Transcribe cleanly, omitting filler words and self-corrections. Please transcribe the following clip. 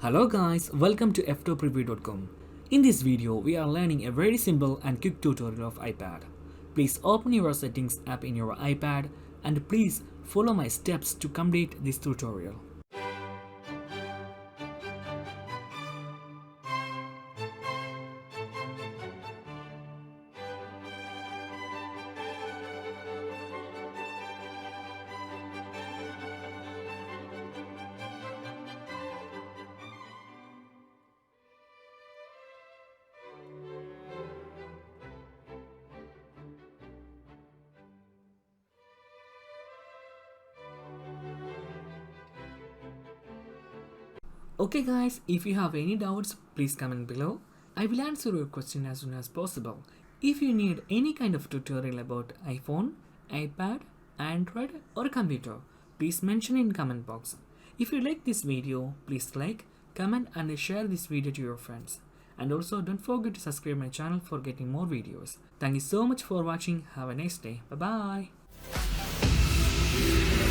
Hello guys, welcome to Ftopreview.com. In this video, we are learning a very simple and quick tutorial of iPad. Please open your settings app in your iPad and please follow my steps to complete this tutorial. Okay guys, if you have any doubts, please comment below. I will answer your question as soon as possible. If you need any kind of tutorial about iPhone, iPad, Android or computer, please mention in comment box. If you like this video, please like, comment and share this video to your friends. And also don't forget to subscribe my channel for getting more videos. Thank you so much for watching. Have a nice day. Bye bye.